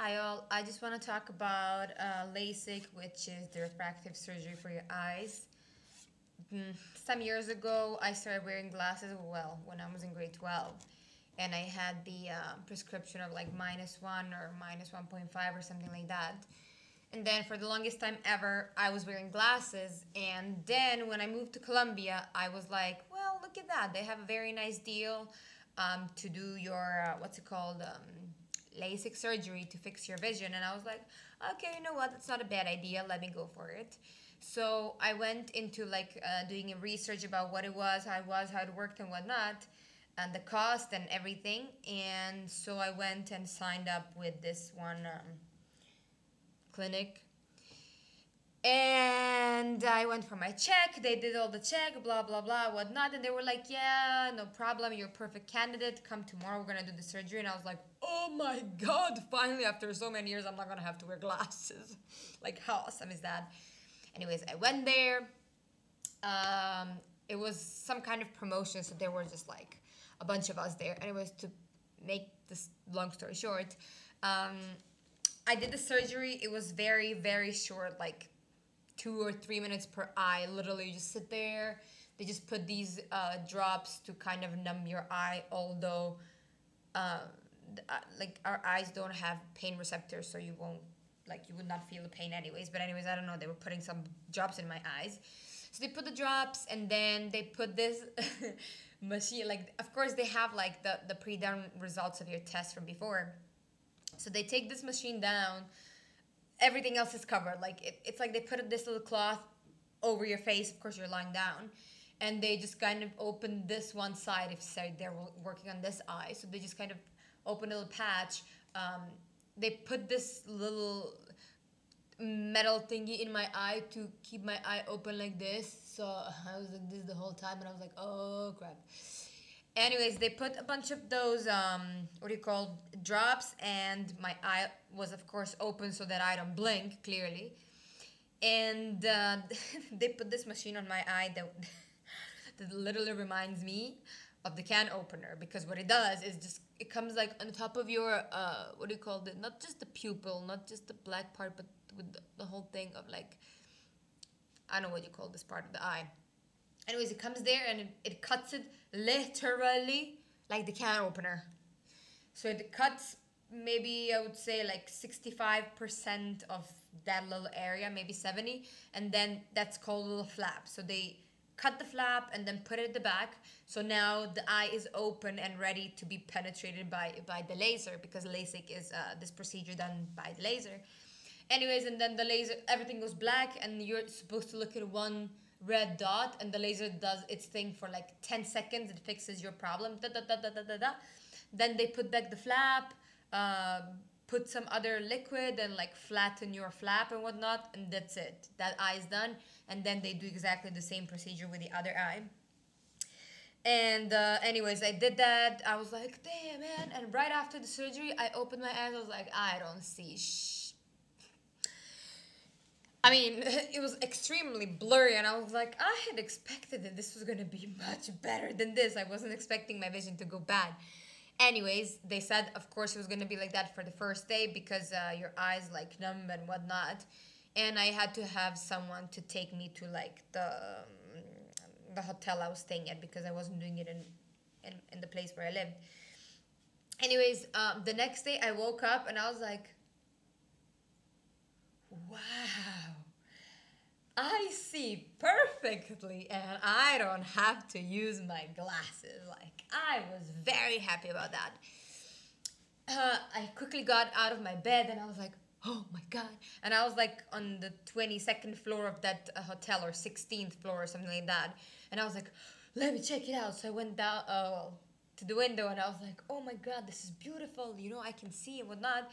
Hi all, I just want to talk about LASIK, which is the refractive surgery for your eyes. Some years ago, I started wearing glasses, well, when I was in grade 12. And I had the prescription of like -1 or -1.5 or something like that. And then for the longest time ever, I was wearing glasses. And then when I moved to Colombia, I was like, well, look at that. They have a very nice deal to do your, what's it called? LASIK surgery to fix your vision. And I was like, okay, you know what? That's not a bad idea. Let me go for it. So I went into like doing a research about what it was, how it worked, and whatnot, and the cost and everything. And so I went and signed up with this one clinic. And I went for my check. They did all the check, blah, blah, blah, whatnot. And they were like, yeah, no problem. You're a perfect candidate. Come tomorrow. We're going to do the surgery. And I was like, oh my God, finally, after so many years, I'm not going to have to wear glasses. Like, how awesome is that? Anyways, I went there. It was some kind of promotion. So there were just like a bunch of us there. Anyways, to make this long story short, I did the surgery. It was very, very short, like 2 or 3 minutes per eye. Literally, you just sit there. They just put these drops to kind of numb your eye, although like our eyes don't have pain receptors, so you won't, like, you would not feel the pain anyways. But anyways, I don't know, they were putting some drops in my eyes. So they put the drops, and then they put this machine, like, of course they have like the pre-done results of your test from before. So they take this machine down, everything else is covered. Like it's like they put this little cloth over your face. Of course, you're lying down, and they just kind of open this one side. If say they're working on this eye, so they just kind of open a little patch. They put this little metal thingy in my eye to keep my eye open like this. So I was like this the whole time, and I was like, oh crap. Anyways, they put a bunch of those what do you call, drops, and my eye was of course open so that I don't blink clearly. And they put this machine on my eye that that literally reminds me of the can opener, because what it does is just it comes like on the top of your what do you call it, not just the pupil, not just the black part, but with the whole thing of like, I don't know what you call this part of the eye. Anyways, it comes there and it cuts it literally like the can opener. So it cuts maybe, I would say, like 65% of that little area, maybe 70, and then that's called a little flap. So they cut the flap and then put it at the back. So now the eye is open and ready to be penetrated by the laser, because LASIK is this procedure done by the laser. Anyways, and then the laser, everything goes black, and you're supposed to look at one red dot, and the laser does its thing for like 10 seconds. It fixes your problem. Da, da, da, da, da, da, da. Then they put back the flap, put some other liquid, and like flatten your flap and whatnot, and that's it. That eye is done. And then they do exactly the same procedure with the other eye. And anyways, I did that. I was like, damn, man. And right after the surgery, I opened my eyes. I was like, I don't see I mean, it was extremely blurry, and I was like, I had expected that this was gonna be much better than this. I wasn't expecting my vision to go bad. Anyways, they said, of course, it was gonna be like that for the first day, because your eyes like numb and whatnot. And I had to have someone to take me to like the hotel I was staying at, because I wasn't doing it in the place where I lived. Anyways, the next day I woke up and I was like, wow, I see perfectly and I don't have to use my glasses. Like, I was very happy about that. I quickly got out of my bed and I was like, oh my God. And I was like on the 22nd floor of that hotel, or 16th floor or something like that. And I was like, let me check it out. So I went down to the window and I was like, oh my God, this is beautiful. You know, I can see and whatnot.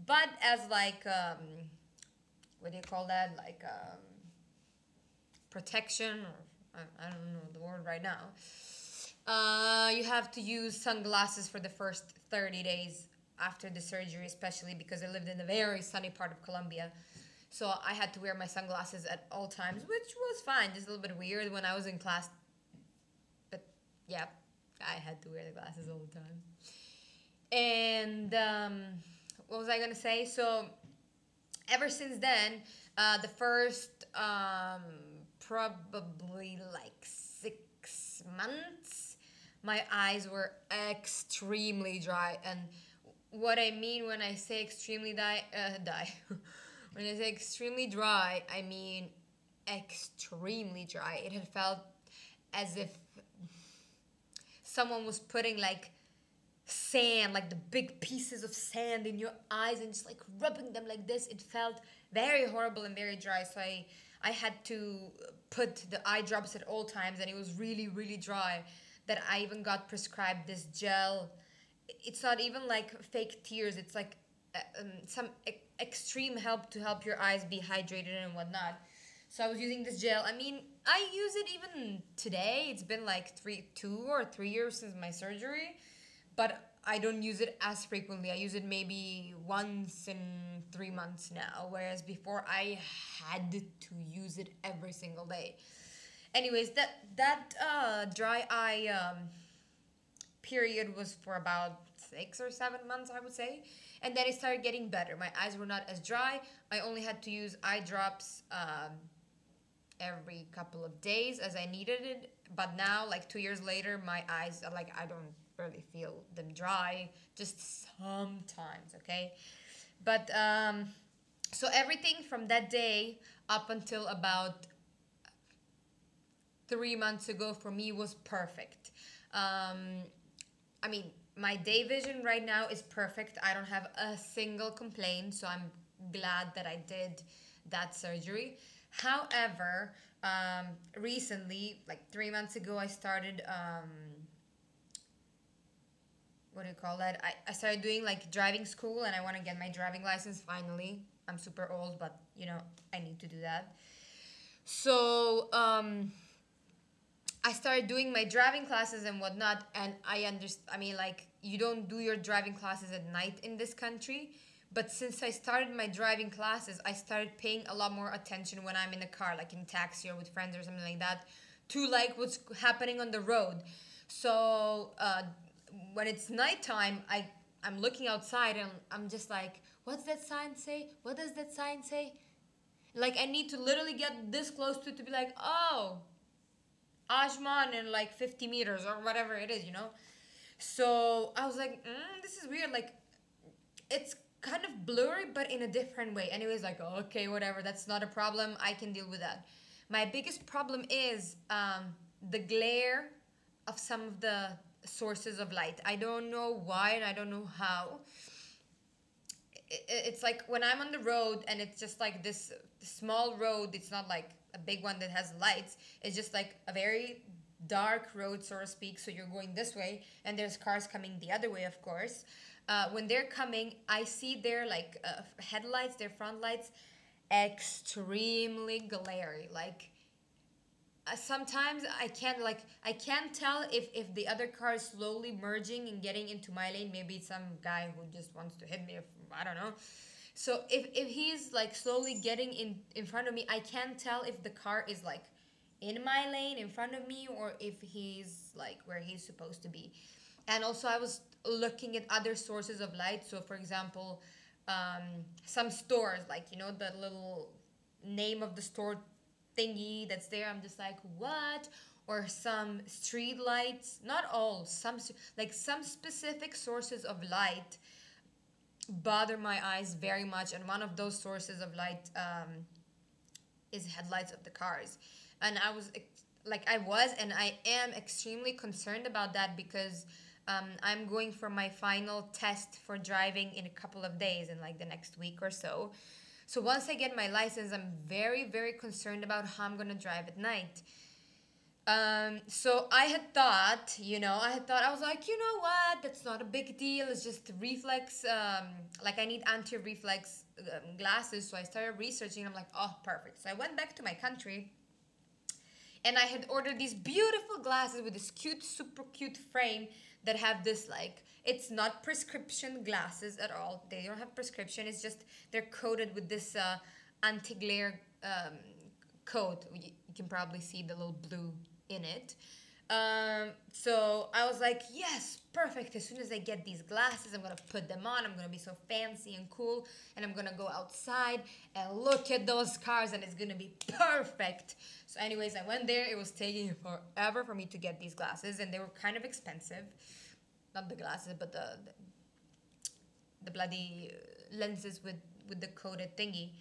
But as like, what do you call that? Like protection, or I don't know the word right now. You have to use sunglasses for the first 30 days after the surgery, especially because I lived in a very sunny part of Colombia. So I had to wear my sunglasses at all times, which was fine. Just a little bit weird when I was in class. But yeah, I had to wear the glasses all the time. And what was I gonna say? So ever since then, the first probably like 6 months, my eyes were extremely dry. And what I mean when I say extremely dry, when I say extremely dry, I mean extremely dry. It had felt as if someone was putting like sand, like the big pieces of sand in your eyes and just like rubbing them like this. It felt very horrible and very dry. So I had to put the eye drops at all times, and it was really, really dry that I even got prescribed this gel. It's not even like fake tears. It's like some extreme help to help your eyes be hydrated and whatnot. So I was using this gel. I mean, I use it even today. It's been like 2 or 3 years since my surgery, but I don't use it as frequently. I use it maybe once in 3 months now, whereas before I had to use it every single day. Anyways, that dry eye period was for about 6 or 7 months, I would say, and then it started getting better. My eyes were not as dry. I only had to use eye drops every couple of days as I needed it. But now, like 2 years later, my eyes are like, I don't really feel them dry, just sometimes, okay? But so everything from that day up until about 3 months ago for me was perfect. I mean, my day vision right now is perfect. I don't have a single complaint, so I'm glad that I did that surgery. However, recently, like 3 months ago, I started, what do you call that? I started doing like driving school, and I want to get my driving license finally. I'm super old, but you know, I need to do that. So, I started doing my driving classes and whatnot, and I understand. I mean, like, you don't do your driving classes at night in this country, but since I started my driving classes, I started paying a lot more attention when I'm in a car, like in taxi or with friends or something like that, to like what's happening on the road. So when it's nighttime, I'm looking outside and I'm just like, what's that sign say? What does that sign say? Like, I need to literally get this close to it to be like, oh, Ajman in like 50 meters or whatever it is, you know? So I was like, this is weird. Like, it's kind of blurry, but in a different way. Anyways, like, okay, whatever. That's not a problem. I can deal with that. My biggest problem is the glare of some of the sources of light. I don't know why and I don't know how. It's like when I'm on the road and it's just like this small road. It's not like a big one that has lights. It's just like a very dark road, so to speak. So you're going this way and there's cars coming the other way, of course. When they're coming, I see their like headlights, their front lights, extremely glary. Like sometimes I can't tell if the other car is slowly merging and getting into my lane. Maybe it's some guy who just wants to hit me. If, I don't know. So if he's like slowly getting in front of me, I can't tell if the car is like in my lane in front of me or if he's like where he's supposed to be. And also I was looking at other sources of light. So for example, some stores, like, you know, the little name of the store thingy that's there, I'm just like, what? Or some street lights, not all, some specific sources of light bother my eyes very much. And one of those sources of light is headlights of the cars. And I was and I am extremely concerned about that because I'm going for my final test for driving in a couple of days, in like the next week or so. So once I get my license, I'm very, very concerned about how I'm gonna drive at night. So I was like, you know what? That's not a big deal. It's just reflex. Like I need anti-reflex glasses. So I started researching. I'm like, oh, perfect. So I went back to my country, and I had ordered these beautiful glasses with this cute, super cute frame that have this like, it's not prescription glasses at all. They don't have prescription. It's just they're coated with this anti-glare coat. You can probably see the little blue in it. So I was like, yes, perfect. As soon as I get these glasses, I'm gonna put them on. I'm gonna be so fancy and cool, and I'm gonna go outside and look at those cars, and it's gonna be perfect. So, anyways, I went there. It was taking forever for me to get these glasses, and they were kind of expensive. Not the glasses, but the bloody lenses with the coated thingy.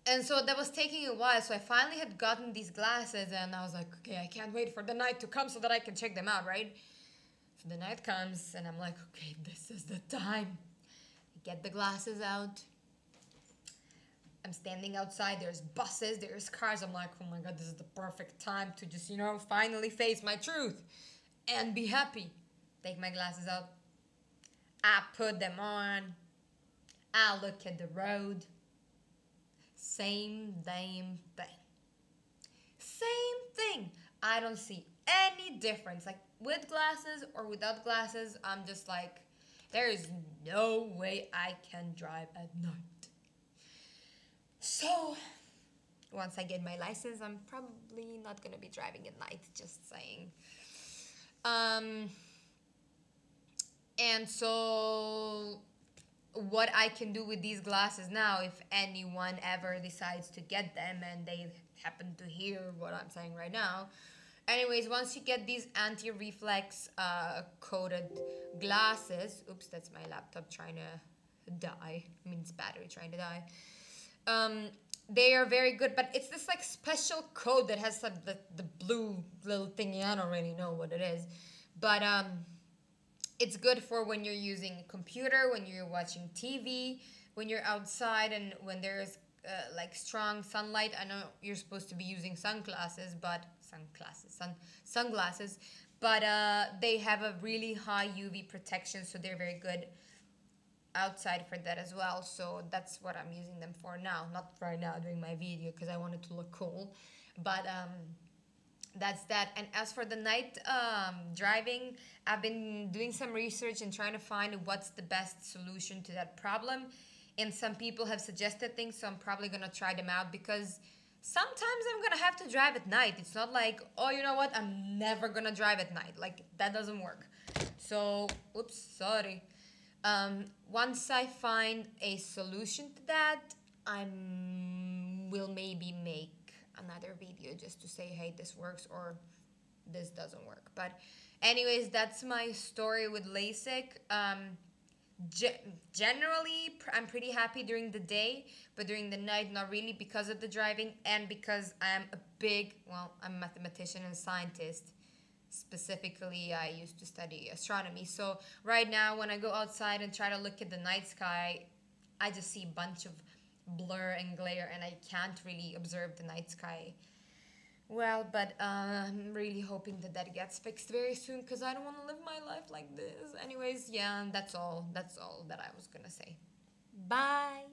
And so that was taking a while. So I finally had gotten these glasses, and I was like, okay, I can't wait for the night to come so that I can check them out, right? So the night comes, and I'm like, okay, this is the time. I get the glasses out. I'm standing outside. There's buses, there's cars. I'm like, oh my God, this is the perfect time to just, finally face my truth and be happy. Take my glasses out. I put them on. I look at the road. Same damn thing. Same thing. I don't see any difference. Like with glasses or without glasses, I'm just like, there is no way I can drive at night. So, once I get my license, I'm probably not gonna be driving at night, just saying. And so what I can do with these glasses now, if anyone ever decides to get them and they happen to hear what I'm saying right now. Anyways, once you get these anti-reflex coated glasses, oops, that's my laptop trying to die. I mean, it's battery trying to die. They are very good, but it's this like special coat that has the blue little thingy. I don't really know what it is, but it's good for when you're using a computer, when you're watching TV, when you're outside, and when there's like strong sunlight. I know you're supposed to be using sunglasses, but they have a really high UV protection, so they're very good outside for that as well. So that's what I'm using them for now. Not right now doing my video because I want it to look cool, but that's that. And as for the night driving, I've been doing some research and trying to find what's the best solution to that problem. And some people have suggested things, so I'm probably gonna try them out because sometimes I'm gonna have to drive at night. It's not like, oh, you know what, I'm never gonna drive at night. Like, that doesn't work. So, oops, sorry. Once I find a solution to that, I will maybe make another video just to say, hey, this works or this doesn't work. But anyways, that's my story with LASIK. Generally, I'm pretty happy during the day, but during the night, not really, because of the driving and because I'm I'm a mathematician and scientist. Specifically, I used to study astronomy. So right now, when I go outside and try to look at the night sky, I just see a bunch of blur and glare, and I can't really observe the night sky well. But I'm really hoping that that gets fixed very soon because I don't want to live my life like this. Anyways, yeah, that's all that I was gonna say. Bye.